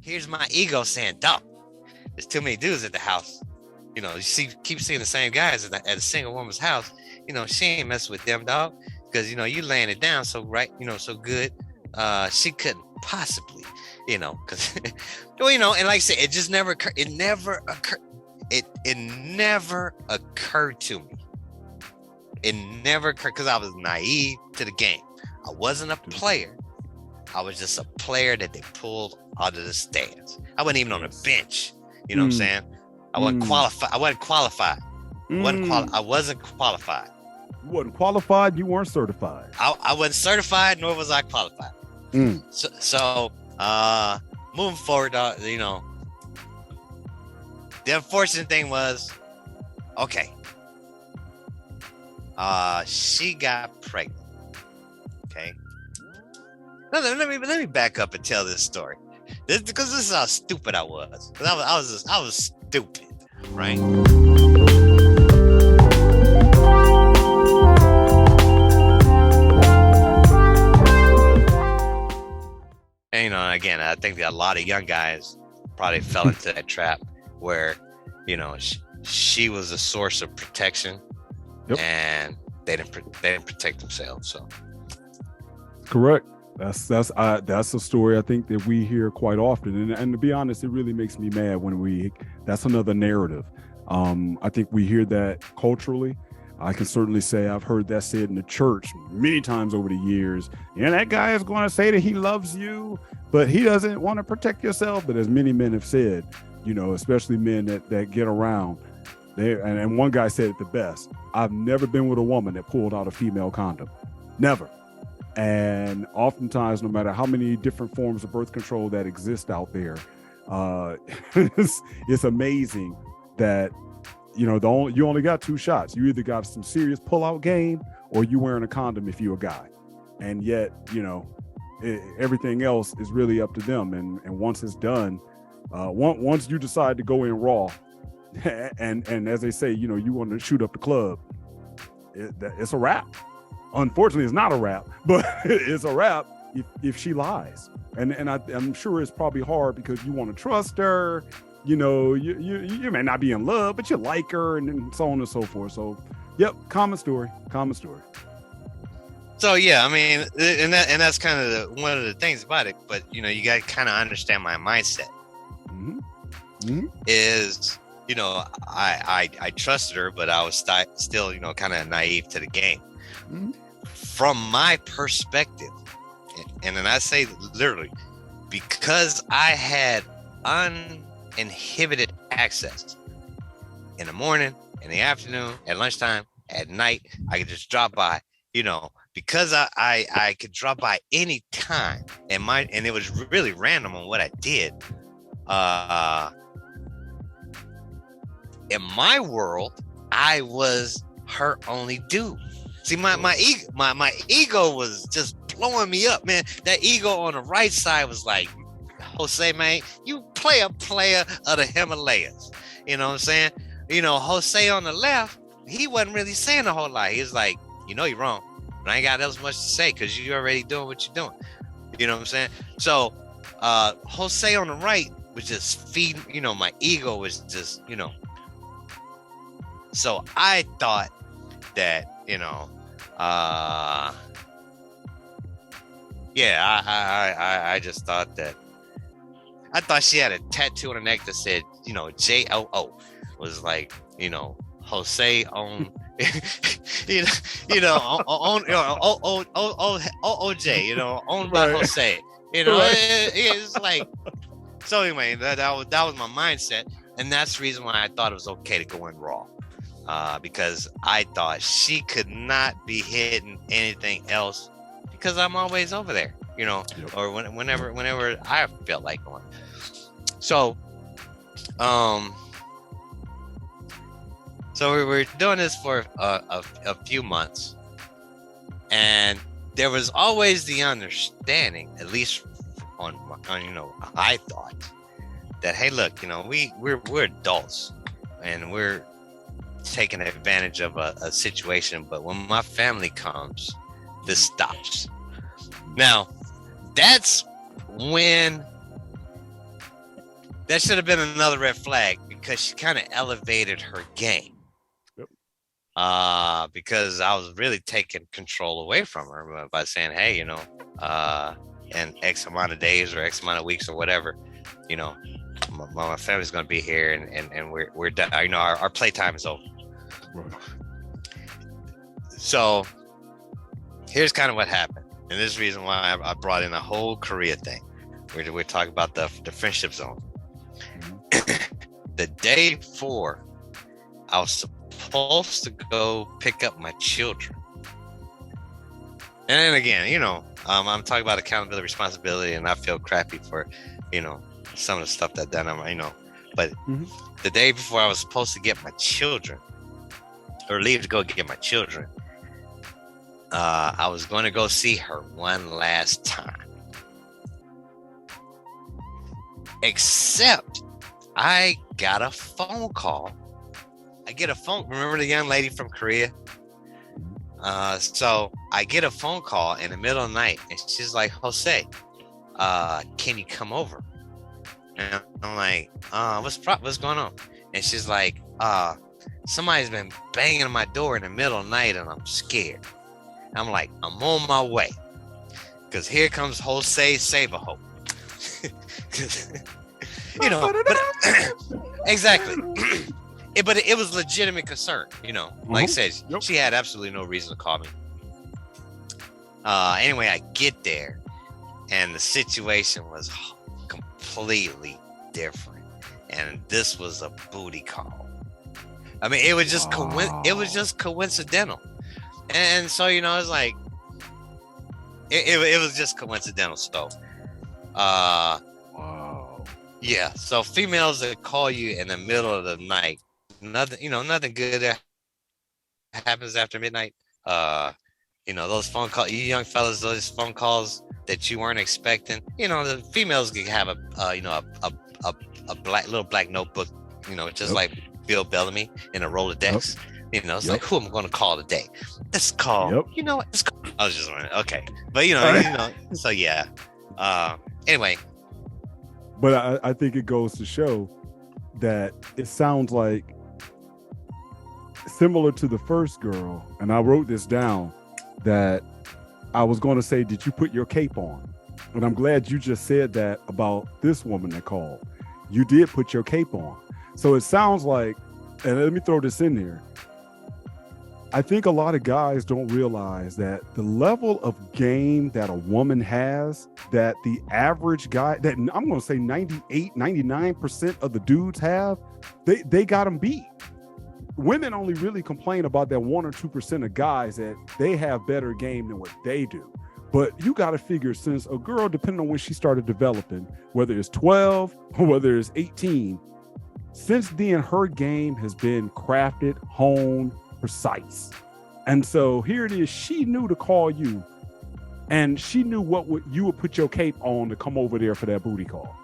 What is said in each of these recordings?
here's my ego saying, dog, there's too many dudes at the house. You know, keep seeing the same guys at a single woman's house. You know, she ain't messing with them, dog, because, you know, you laying it down so right, you know, so good. She couldn't possibly, you know, because, well, you know, and like I said, it just never occurred. It never occurred to me. It never occurred because I was naive to the game. I wasn't a player. I was just a player that they pulled out of the stands. I wasn't even on the bench. You know what I'm saying? I wasn't qualified. I wasn't qualified. I wasn't qualified. You wasn't qualified. You weren't certified. I wasn't certified, nor was I qualified. So moving forward, you know, the unfortunate thing was, okay, she got pregnant. Okay, let me back up and tell this story. Because this is how stupid I was. I was stupid, right? And, you know, again, I think that a lot of young guys probably fell into that trap where, you know, she was a source of protection, and they didn't protect themselves. So, correct. That's a story I think that we hear quite often, and to be honest, it really makes me mad when that's another narrative. I think we hear that culturally. I can certainly say I've heard that said in the church many times over the years. Yeah, that guy is going to say that he loves you, but he doesn't want to protect yourself. But as many men have said, you know, especially men that get around, and one guy said it the best: I've never been with a woman that pulled out a female condom, never. And oftentimes, no matter how many different forms of birth control that exist out there, it's amazing that, you know, you only got two shots. You either got some serious pullout game or you wearing a condom if you're a guy. And yet, you know, everything else is really up to them. And once it's done, once you decide to go in raw, and as they say, you know, you want to shoot up the club, it's a wrap. Unfortunately, it's not a wrap, but it's a wrap if she lies. And I'm sure it's probably hard because you want to trust her. You know, you may not be in love, but you like her, and so on and so forth. So, yep, common story. So yeah, I mean, and that's kind of one of the things about it. But you know, you got to kind of understand my mindset. Is, you know, I trusted her, but I was still, you know, kind of naive to the game. From my perspective, and then I say literally, because I had uninhibited access in the morning, in the afternoon, at lunchtime, at night, I could just drop by, you know, because I could drop by any time, and it was really random on what I did. In my world, I was her only dude. See, my ego was just blowing me up, man. That ego on the right side was like, Jose, man, you play a player of the Himalayas. You know what I'm saying? You know, Jose on the left, he wasn't really saying a whole lot. He was like, you know, you're wrong, but I ain't got else much to say because you're already doing what you're doing. You know what I'm saying? So Jose on the right was just feeding, you know, my ego was just, you know. So I thought that, you know, I just thought that, I thought she had a tattoo on her neck that said, you know, JOO, was like, you know, Jose on, you know, on OJ, you know, owned by Jose, you know, it's like, so anyway, that was my mindset, and that's the reason why I thought it was okay to go in raw. Because I thought she could not be hitting anything else because I'm always over there, you know, or whenever I felt like going. So, so we were doing this for a few months, and there was always the understanding, at least on you know, I thought that, hey, look, you know, we're adults and we're taking advantage of a situation, but when my family comes, this stops. Now, that's when that should have been another red flag because she kind of elevated her game. Yep. Because I was really taking control away from her by saying, hey, you know, in X amount of days or X amount of weeks or whatever, you know, my family's going to be here and we're done. You know, our playtime is over. Right. So here's kind of what happened. And this is the reason why I brought in the whole Korea thing. We're talking about the friendship zone. The day before, I was supposed to go pick up my children. And then again, you know, I'm talking about accountability, responsibility, and I feel crappy for, you know, some of the stuff that done, you know. But the day before I was supposed to get my children, or leave to go get my children, I was going to go see her one last time. Except I got a phone call. Remember the young lady from Korea? So I get a phone call in the middle of the night, and she's like, Jose, can you come over? And I'm like, what's going on? And she's like, somebody's been banging on my door in the middle of the night, and I'm scared. I'm like, I'm on my way, because here comes Jose Save-A-Hope. You know, exactly. But it was legitimate concern, you know. Like I said, she had absolutely no reason to call me. Anyway, I get there, and the situation was completely different. And this was a booty call. I mean, it was just it was just coincidental. And so, you know, it's like it was just coincidental. So, wow. Yeah. So females that call you in the middle of the night, nothing good happens after midnight. You know, those phone calls, you young fellas, those phone calls that you weren't expecting. You know, the females can have a little black notebook, you know, just like Bill Bellamy in a Rolodex. You know, it's like, who am I going to call today? Let's call. You know what? I was just wondering. Okay, but you know. So yeah. Anyway. But I think it goes to show that it sounds like similar to the first girl, and I wrote this down, that I was going to say, did you put your cape on? And I'm glad you just said that about this woman that called. You did put your cape on. So it sounds like, and let me throw this in there, I think a lot of guys don't realize that the level of game that a woman has, that the average guy, that I'm going to say 98, 99% of the dudes have, they got them beat. Women only really complain about that 1 or 2% of guys that they have better game than what they do. But you got to figure, since a girl, depending on when she started developing, whether it's 12 or whether it's 18, since then her game has been crafted, honed, precise. And so here it is, she knew to call you, and she knew you would put your cape on to come over there for that booty call.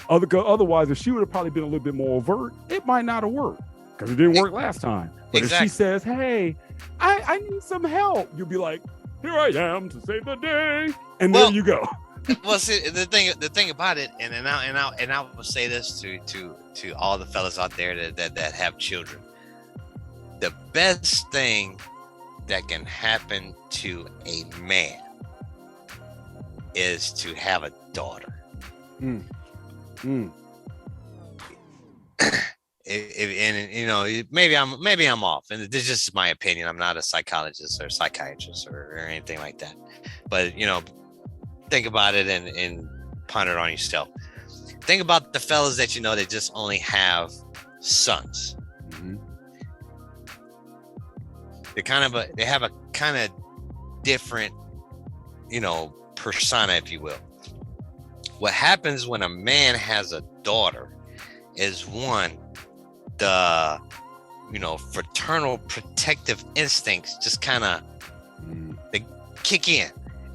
Otherwise, if she would have probably been a little bit more overt, it might not have worked, because it didn't work last time. But if she says, hey, I need some help, you'll be like, here I am to save the day, and there you go. Well, see, the thing about it, and I will say this to all the fellas out there that have children. The best thing that can happen to a man is to have a daughter. And you know, maybe I'm off, and this is just my opinion. I'm not a psychologist or psychiatrist or anything like that. But you know, think about it and ponder it on yourself. Think about the fellas that you know that just only have sons. They have a kind of different, you know, persona, if you will. What happens when a man has a daughter is, one, the, you know, fraternal protective instincts just kind of they kick in.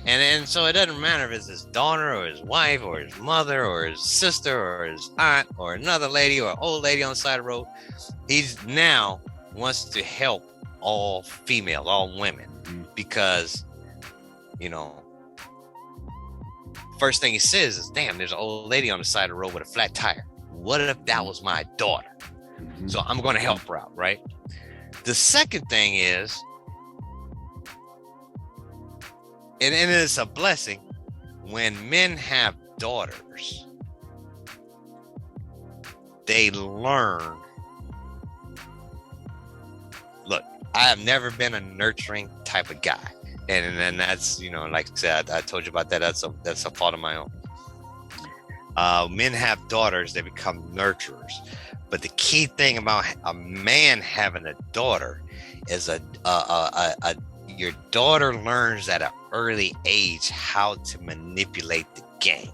And so it doesn't matter if it's his daughter or his wife or his mother or his sister or his aunt or another lady or an old lady on the side of the road. He's now wants to help all female, all women, because, you know, first thing he says is, damn, there's an old lady on the side of the road with a flat tire. what if that was my daughter? So I'm going to help her out, right? The second thing is, and it's a blessing, when men have daughters, they learn. Look, I have never been a nurturing type of guy. And that's, like I said, I told you about that. That's a fault of my own. Men have daughters, they become nurturers. But the key thing about a man having a daughter is your daughter learns at an early age how to manipulate the game.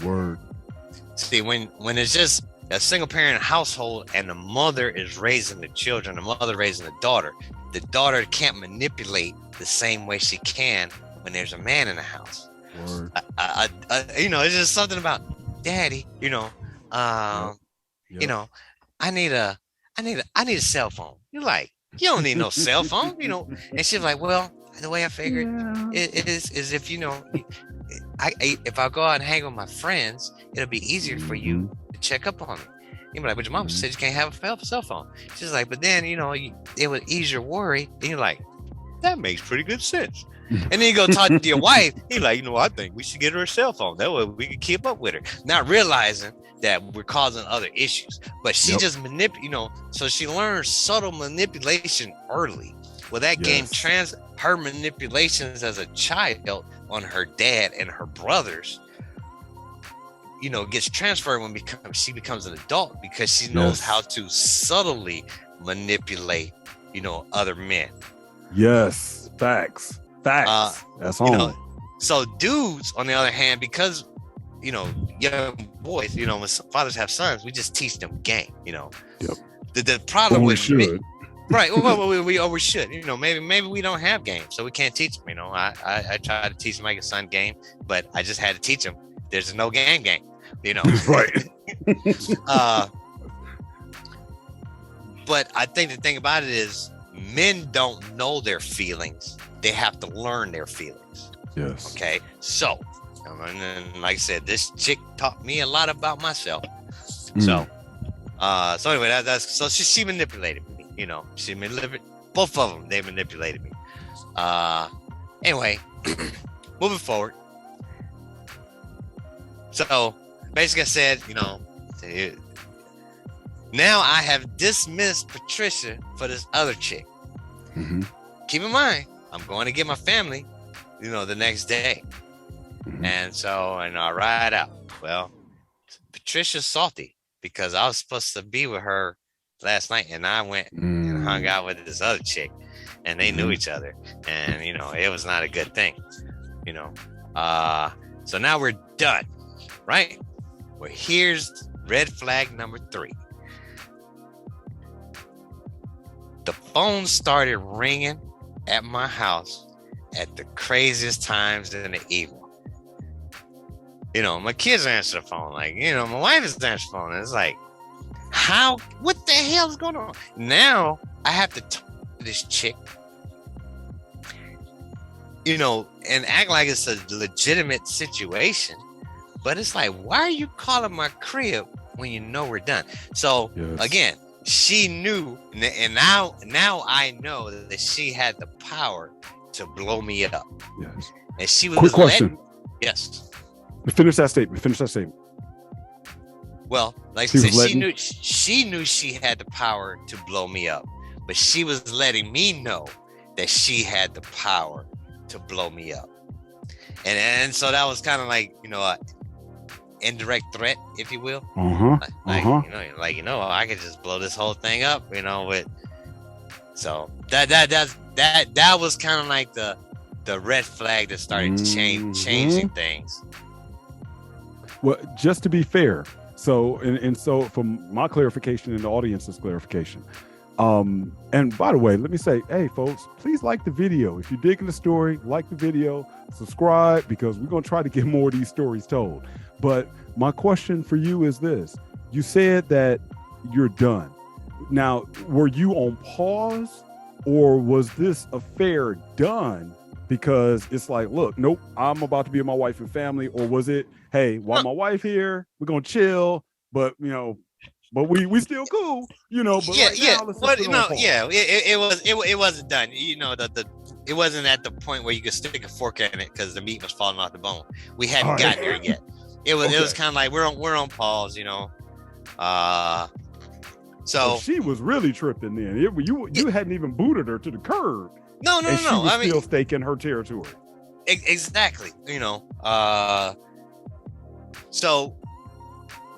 Word. See, when it's just a single parent household and the mother is raising the children, the mother raising the daughter can't manipulate the same way she can when there's a man in the house. Word. It's just something about daddy, I need a cell phone. You're like, you don't need no cell phone, and she's like, well, the way I figured it is if if I go out and hang with my friends, it'll be easier for you to check up on me. You're like, but your mom said you can't have a cell phone. She's like, but then it would ease your worry. And you're like, that makes pretty good sense. And then you go talk to your wife. You're like, I think we should get her a cell phone. That way we can keep up with her. Not realizing that we're causing other issues. But she just so she learns subtle manipulation early. Well, that game her manipulations as a child on her dad and her brothers, gets transferred when she becomes an adult, because she knows how to subtly manipulate, other men. Yes, facts. That's on. So dudes, on the other hand, because young boys, when fathers have sons, we just teach them game. The problem with should. Right. Well, we should. Maybe we don't have game, so we can't teach them. I tried to teach my son game, but I just had to teach him there's no game. Right. But I think the thing about it is, men don't know their feelings. They have to learn their feelings. Yes. Okay. So, and then, like I said, this chick taught me a lot about myself. So anyway, so she manipulated me. She manipulated both of them. They manipulated me. Anyway, moving forward. So basically, I said, now I have dismissed Patricia for this other chick. Keep in mind, I'm going to get my family, the next day. And so, I ride out. Well, Patricia's salty because I was supposed to be with her last night, and I went and hung out with this other chick, and they knew each other, and it was not a good thing. So now we're done, right? Well, here's red flag number 3. The phone started ringing at my house at the craziest times in the evening. My kids answer the phone, like, my wife is answering the phone. And it's like, what the hell is going on? Now I have to talk to this chick, and act like it's a legitimate situation. But it's like, why are you calling my crib when we're done? So again, she knew, and now I know that she had the power to blow me up. Yes. And she was Quick question. Yes. Finish that statement. Well, like I said, she knew she had the power to blow me up, but she was letting me know that she had the power to blow me up. And so that was kind of like, a indirect threat, if you will. I could just blow this whole thing up, so that was kind of like the red flag that started changing things. Well, just to be fair, so from my clarification and the audience's clarification, and by the way, let me say, hey folks, please like the video. If you're digging the story, like the video, subscribe, because we're going to try to get more of these stories told. But my question for you is this: you said that you're done. Now, were you on pause, or was this affair done because it's like, look, nope, I'm about to be with my wife and family? Or was it, hey, while my wife here, we're going to chill, but but we still cool, but right now let's just put it on pause. It wasn't done. It wasn't at the point where you could stick a fork in it because the meat was falling off the bone. We hadn't gotten there yet. It was kind of like we're on pause, So she was really tripping then. You hadn't even booted her to the curb. No. She was still staking her territory. Exactly. So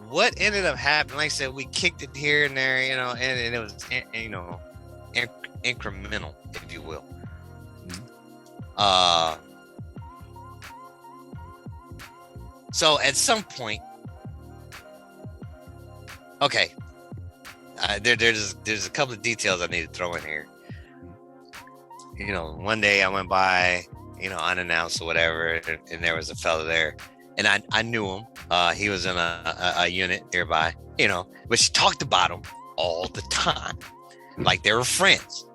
what ended up happening, like I said, we kicked it here and there, and it was, incremental, if you will. So at some point, okay, there's a couple of details I need to throw in here. One day I went by, unannounced or whatever, and there was a fella there, and I knew him. He was in a unit nearby, but she talked about him all the time, like they were friends,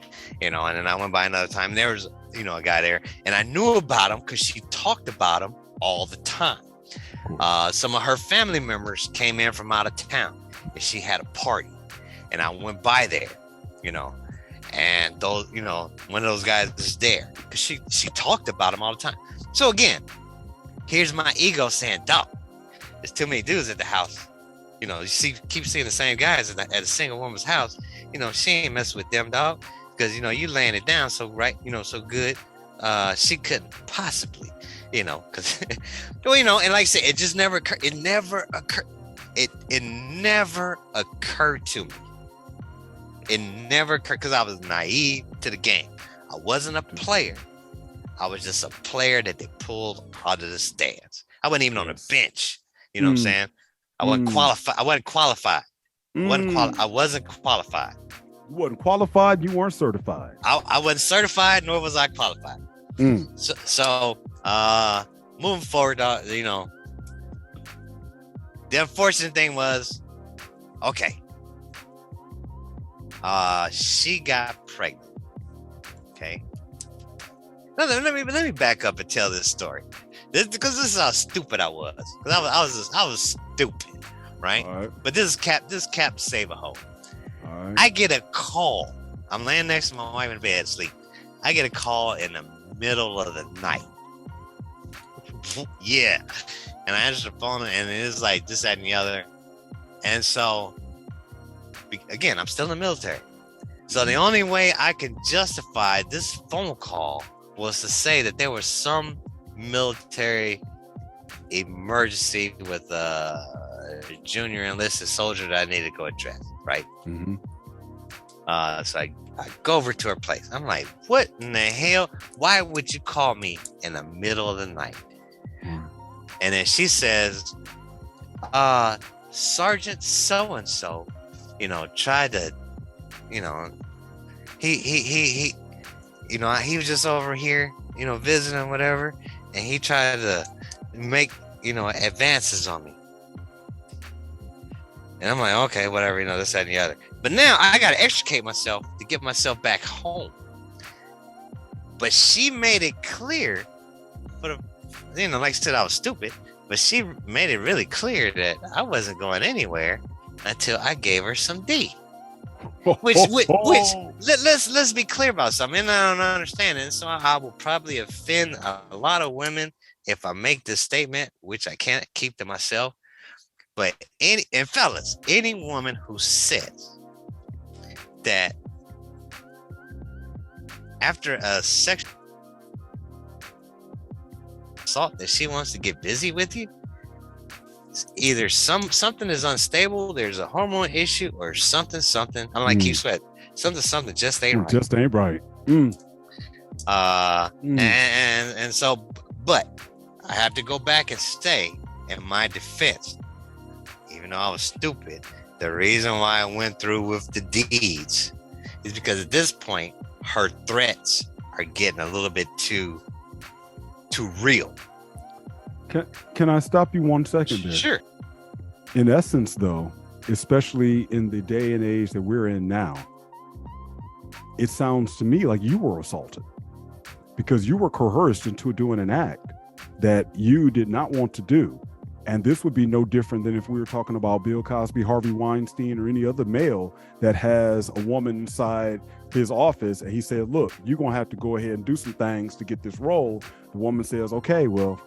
and then I went by another time, and there was, a guy there, and I knew about him because she talked about him all the time. Some of her family members came in from out of town, and she had a party, and I went by there, and those, one of those guys is there because she talked about him all the time. So again, here's my ego saying, dog, there's too many dudes at the house. Keep seeing the same guys at a single woman's house. She ain't messing with them, dog, because you laying it down so right, so good. She couldn't possibly, because and like I said, it just never occurred. It never occurred to me. It never occurred because I was naive to the game. I wasn't a player. I was just a player that they pulled out of the stands. I wasn't even on the bench. You know what I'm saying? I wasn't qualified. I wasn't qualified. I wasn't qualified. You wasn't qualified. You weren't certified. I wasn't certified, nor was I qualified. So moving forward, the unfortunate thing was, okay, she got pregnant. Okay. Let me back up and tell this story. Because this is how stupid I was. Because I was stupid, right? But this cap save a hoe. I get a call. I'm laying next to my wife in bed, sleep. I get a call in the middle of the night. Yeah. And I answer the phone, and it's like this, that, and the other. And so, again, I'm still in the military. So the only way I can justify this phone call was to say that there was some military emergency with a junior enlisted soldier that I needed to go address, right? So I go over to her place. I'm like, what in the hell? Why would you call me in the middle of the night? And then she says, Sergeant so-and-so, tried to, he was just over here, visiting whatever, and he tried to make, advances on me. And I'm like, okay, whatever, this, that, and the other. But now I got to extricate myself to get myself back home. But she made it clear, like I said, I was stupid, but she made it really clear that I wasn't going anywhere until I gave her some D. Which let's be clear about something. And I don't understand it. So I will probably offend a lot of women if I make this statement, which I can't keep to myself. But fellas, any woman who says that after a sexual assault that she wants to get busy with you, either something is unstable, there's a hormone issue, or something. I'm like, keep sweating. Something just ain't right. Just ain't right. And so, but I have to go back and say, in my defense, even though I was stupid, the reason why I went through with the deeds is because at this point, her threats are getting a little bit too real. Can I stop you 1 second there? Sure. In essence, though, especially in the day and age that we're in now, it sounds to me like you were assaulted because you were coerced into doing an act that you did not want to do. And this would be no different than if we were talking about Bill Cosby, Harvey Weinstein, or any other male that has a woman inside his office. And he said, look, you're going to have to go ahead and do some things to get this role. The woman says, okay, well,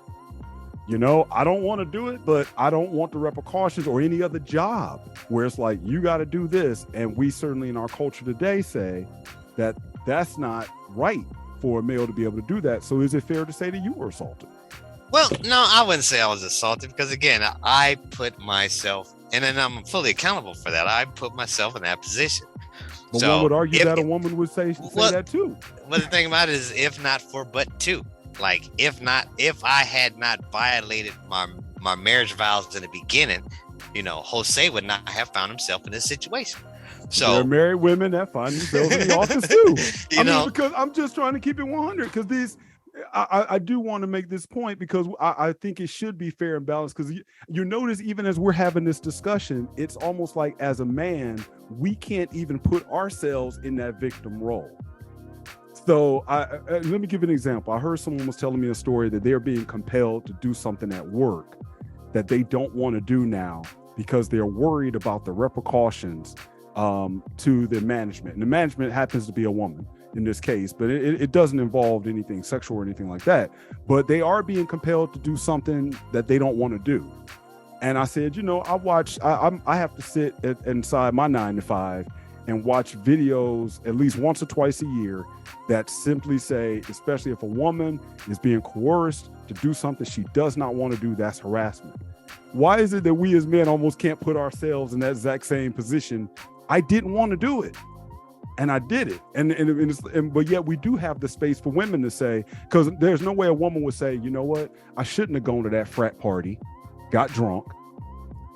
I don't want to do it, but I don't want the repercussions, or any other job where it's like, you got to do this. And we certainly in our culture today say that that's not right for a male to be able to do that. So is it fair to say that you were assaulted? Well, no, I wouldn't say I was assaulted, because again, I put myself, and then I'm fully accountable for that. I put myself in that position. But one would argue that a woman would say that too. Well, the thing about it is, if not for, but to. Like, if I had not violated my marriage vows in the beginning, Jose would not have found himself in this situation. So there are married women that find themselves in the office too. Because I'm just trying to keep it 100, because I do want to make this point, because I think it should be fair and balanced, because you notice, even as we're having this discussion, it's almost like, as a man, we can't even put ourselves in that victim role. So let me give you an example. I heard someone was telling me a story that they're being compelled to do something at work that they don't want to do now because they're worried about the repercussions to the management. And the management happens to be a woman in this case, but it doesn't involve anything sexual or anything like that. But they are being compelled to do something that they don't want to do. And I said, I have to sit inside my 9 to 5 and watch videos at least once or twice a year that simply say, especially if a woman is being coerced to do something she does not want to do, that's harassment. Why is it that we as men almost can't put ourselves in that exact same position? I didn't want to do it, and I did it. But yet we do have the space for women to say, because there's no way a woman would say, you know what, I shouldn't have gone to that frat party, got drunk,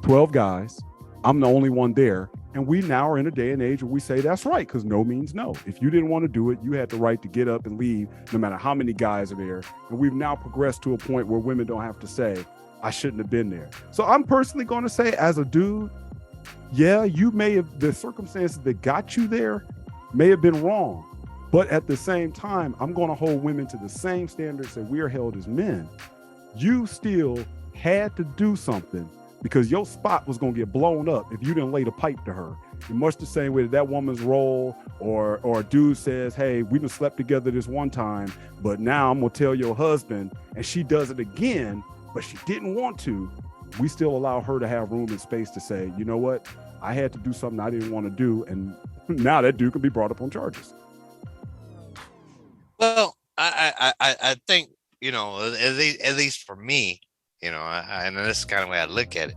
12 guys, I'm the only one there. And we now are in a day and age where we say that's right, because no means no. If you didn't want to do it, you had the right to get up and leave, no matter how many guys are there. And we've now progressed to a point where women don't have to say, I shouldn't have been there. So I'm personally going to say, as a dude, yeah, you may have, the circumstances that got you there may have been wrong. But at the same time, I'm going to hold women to the same standards that we are held as men. You still had to do something, because your spot was going to get blown up if you didn't lay the pipe to her. In much the same way that woman's role, or a dude says, hey, we done slept together this one time, but now I'm going to tell your husband, and she does it again, but she didn't want to. We still allow her to have room and space to say, you know what, I had to do something I didn't want to do, and now that dude can be brought up on charges. Well, I think, at least for me, and this is kind of the way I look at it.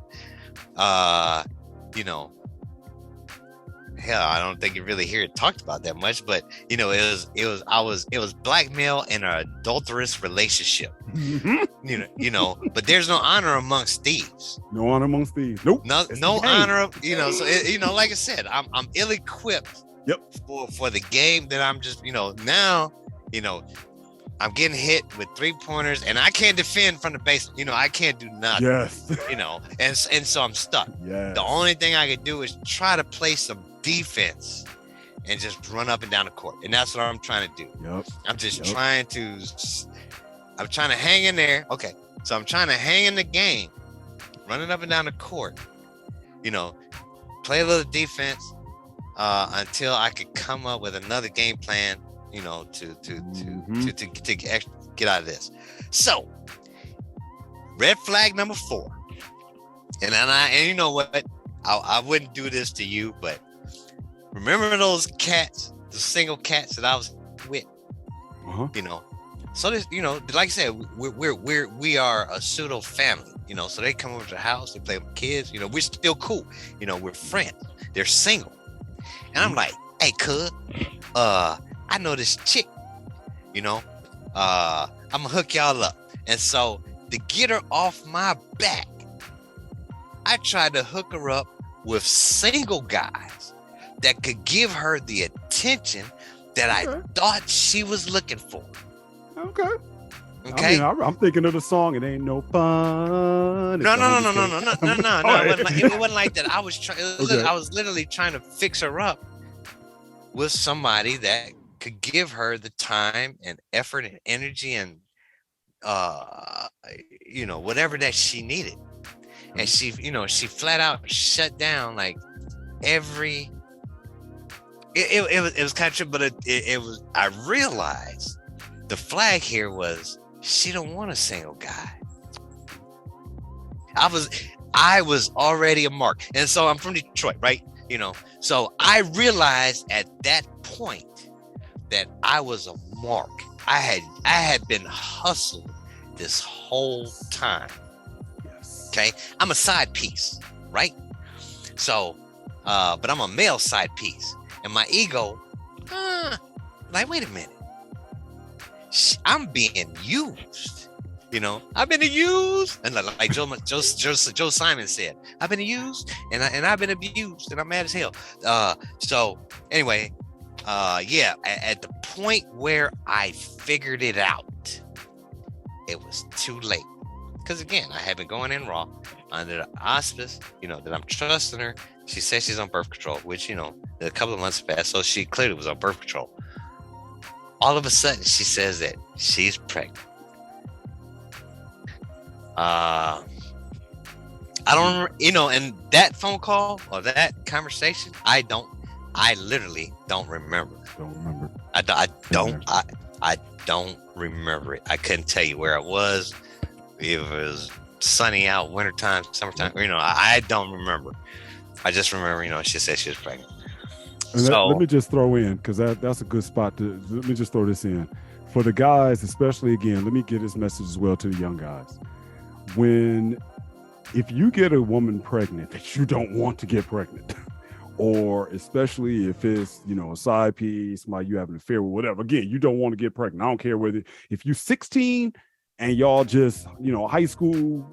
Hell, I don't think you really hear it talked about that much, but it was blackmail in an adulterous relationship. Mm-hmm. But there's no honor amongst thieves. No honor amongst thieves. Nope. No honor. So like I said, I'm ill-equipped. Yep. For the game that I'm just, now, I'm getting hit with 3-pointers, and I can't defend from the basement. I can't do nothing. Yes. And so I'm stuck. Yes. The only thing I could do is try to play some defense and just run up and down the court. And that's what I'm trying to do. Yep. I'm just trying to hang in there. Okay. So I'm trying to hang in the game, running up and down the court, play a little defense until I could come up with another game plan, to get out of this. So, red flag number 4. And you know what? I wouldn't do this to you, but remember those cats, the single cats that I was with? Uh-huh. So this, like I said, we are a pseudo family, so they come over to the house, they play with kids, we're still cool, we're friends. They're single. And I'm like, hey, cuz, I know this chick, I'm gonna hook y'all up. And so to get her off my back, I tried to hook her up with single guys that could give her the attention that I thought she was looking for. Okay. Okay. I'm thinking of the song. It ain't no fun. No. It wasn't like that. I was literally trying to fix her up with somebody that could give her the time and effort and energy and whatever that she needed. And she, she flat out shut down like every. It was kind of true, but it was. I realized the flag here was she don't want a single guy. I was already a mark, and so I'm from Detroit, right? So I realized at that point that I was a mark. I had been hustled this whole time. Yes. Okay, I'm a side piece, right? So, but I'm a male side piece, and my ego, like, wait a minute, I'm being used. I've been abused, and like Joe Simon said, I've been used, and I've been abused, and I'm mad as hell. So anyway, yeah, at the point where I figured it out, it was too late. Because again, I had been going in raw under the auspice, that I'm trusting her. She says she's on birth control, which, a couple of months passed, so she clearly was on birth control. All of a sudden, she says that she's pregnant. I don't, and that phone call or that conversation, I literally don't remember. I don't remember it. I couldn't tell you where it was. If it was sunny out, wintertime, summertime, I don't remember. I just remember, she said she was pregnant. And let me just throw in, because that's a good spot let me just throw this in. For the guys, especially, again, let me get this message as well to the young guys. If you get a woman pregnant that you don't want to get pregnant, or especially if it's, a side piece, somebody you have an affair with, whatever, again, you don't want to get pregnant. I don't care if you're 16 and y'all just, high school,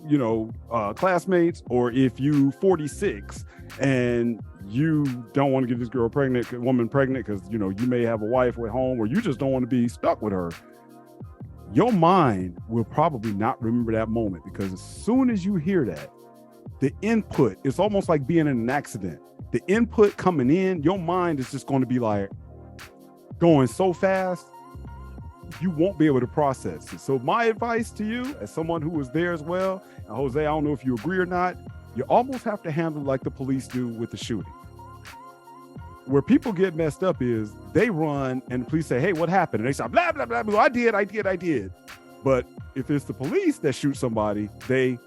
classmates, or if you 46 and you don't want to get this woman pregnant because, you may have a wife at home, or you just don't want to be stuck with her. Your mind will probably not remember that moment, because as soon as you hear that, the input, it's almost like being in an accident. The input coming in, your mind is just going to be like going so fast, you won't be able to process it. So my advice to you, as someone who was there as well, and Jose, I don't know if you agree or not, you almost have to handle like the police do with the shooting. Where people get messed up is they run and the police say, hey, what happened? And they say, blah, blah, blah, blah. I did. But if it's the police that shoot somebody, they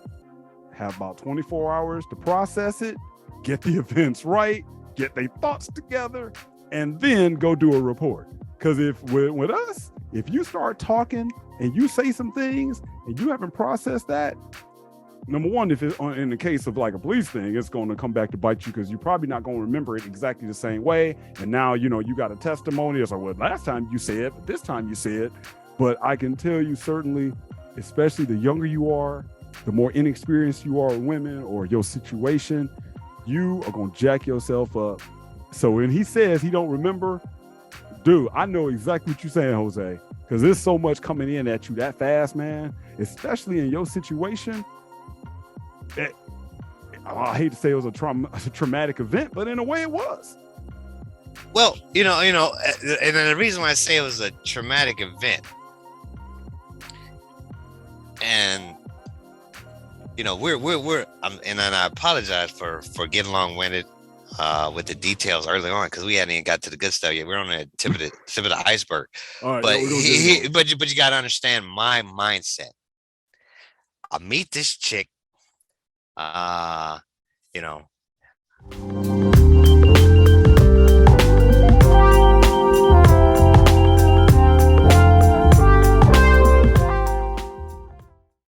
have about 24 hours to process it, get the events right, get their thoughts together, and then go do a report. Because with us, if you start talking and you say some things and you haven't processed that, number one, if it's in the case of like a police thing, it's going to come back to bite you, because you're probably not going to remember it exactly the same way. And now, you got a testimony. It's like, well, last time you said, but this time you said. But I can tell you certainly, especially the younger you are, the more inexperienced you are with women or your situation, you are going to jack yourself up. So when he says he don't remember, dude, I know exactly what you're saying, Jose, because there's so much coming in at you that fast, man, especially in your situation. I hate to say it was a traumatic event, but in a way it was. Well, and then the reason why I say it was a traumatic event, and and then I apologize for getting long-winded with the details early on, because we hadn't even got to the good stuff yet. We're on the tip of the iceberg. All right, but you got to understand my mindset. I meet this chick.